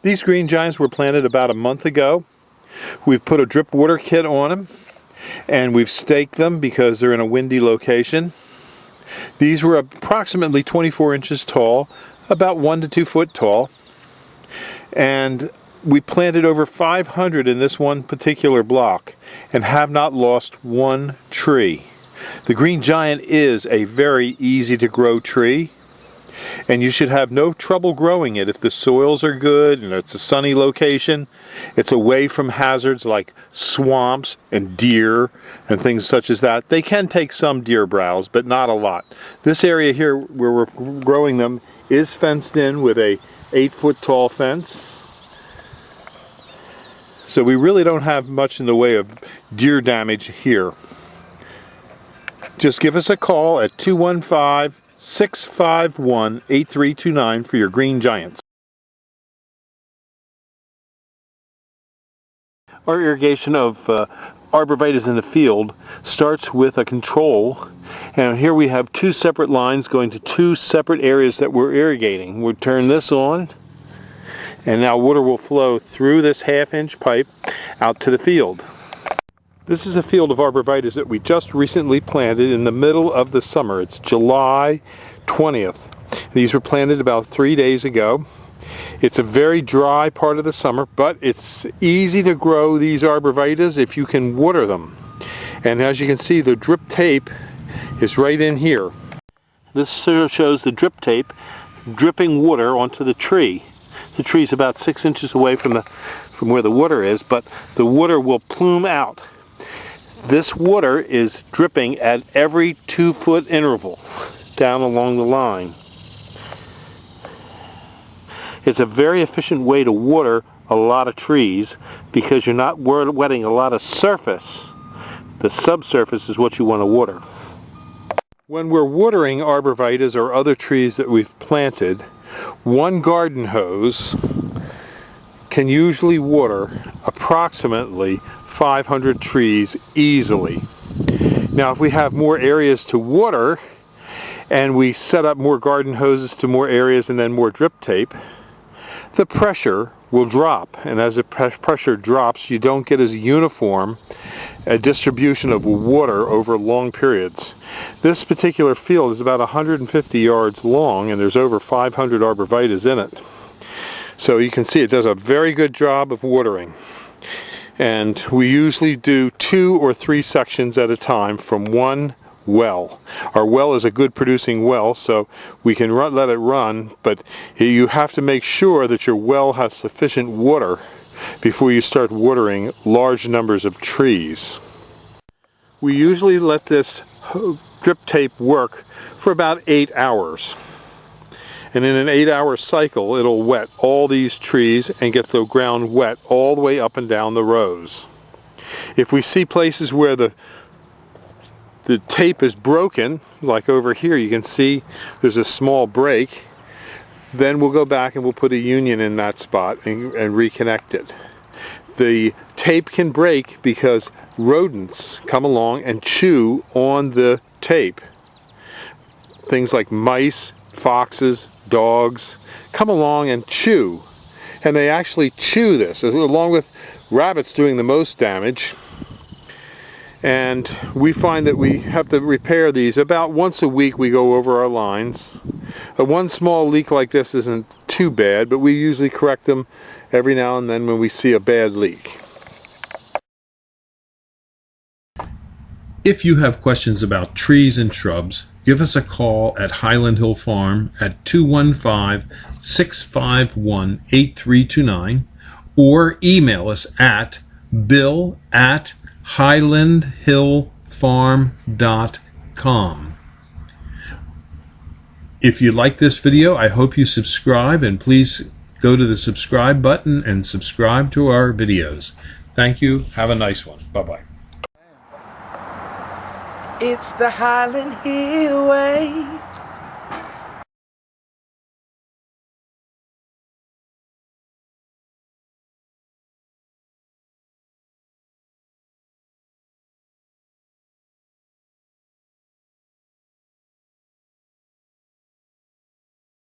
These green giants were planted about a month ago. We've put a drip water kit on them, and we've staked them because they're in a windy location. These were approximately 24 inches tall, about 1 to 2 foot tall, and we planted over 500 in this one particular block and have not lost one tree. The green giant is a very easy to grow tree, and you should have no trouble growing it if the soils are good and it's a sunny location. It's away from hazards like swamps and deer and things such as that. They can take some deer browse, but not a lot. This area here where we're growing them is fenced in with a 8-foot tall fence. So we really don't have much in the way of deer damage here. Just give us a call at 215-651-8329 for your green giants. Our irrigation of arborvitaes in the field starts with a control, and here we have 2 separate lines going to 2 separate areas that we're irrigating. We'll turn this on, and now water will flow through this 1/2-inch pipe out to the field. This is a field of arborvitaes that we just recently planted in the middle of the summer. It's July 20th. These were planted about 3 days ago. It's a very dry part of the summer, but it's easy to grow these arborvitaes if you can water them. And as you can see, the drip tape is right in here. This shows the drip tape dripping water onto the tree. The tree is about 6 inches away from where the water is, but the water will plume out. This water is dripping at every 2-foot interval down along the line. It's a very efficient way to water a lot of trees because you're not wetting a lot of surface. The subsurface is what you want to water. When we're watering arborvitaes or other trees that we've planted, one garden hose can usually water approximately 500 trees easily. Now if we have more areas to water and we set up more garden hoses to more areas and then more drip tape, the pressure will drop, and as the pressure drops you don't get as uniform a distribution of water over long periods. This particular field is about 150 yards long and there's over 500 arborvitaes in it. So you can see it does a very good job of watering. And we usually do 2 or 3 sections at a time from one well. Our well is a good producing well, so we can let it run, but you have to make sure that your well has sufficient water before you start watering large numbers of trees. We usually let this drip tape work for about 8 hours. And in an 8-hour cycle, it'll wet all these trees and get the ground wet all the way up and down the rows. If we see places where the tape is broken, like over here you can see there's a small break, then we'll go back and we'll put a union in that spot and reconnect it. The tape can break because rodents come along and chew on the tape. Things like mice, foxes, dogs come along and chew, and they actually chew this, along with rabbits doing the most damage. And we find that we have to repair these about once a week. We go over our lines. One small leak like this isn't too bad, but we usually correct them every now and then when we see a bad leak. If you have questions about trees and shrubs, give us a call at Highland Hill Farm at 215-651-8329 or email us at bill@highlandhillfarm.com. If you like this video, I hope you subscribe, and please go to the subscribe button and subscribe to our videos. Thank you. Have a nice one. Bye-bye. It's the Highland Hill way.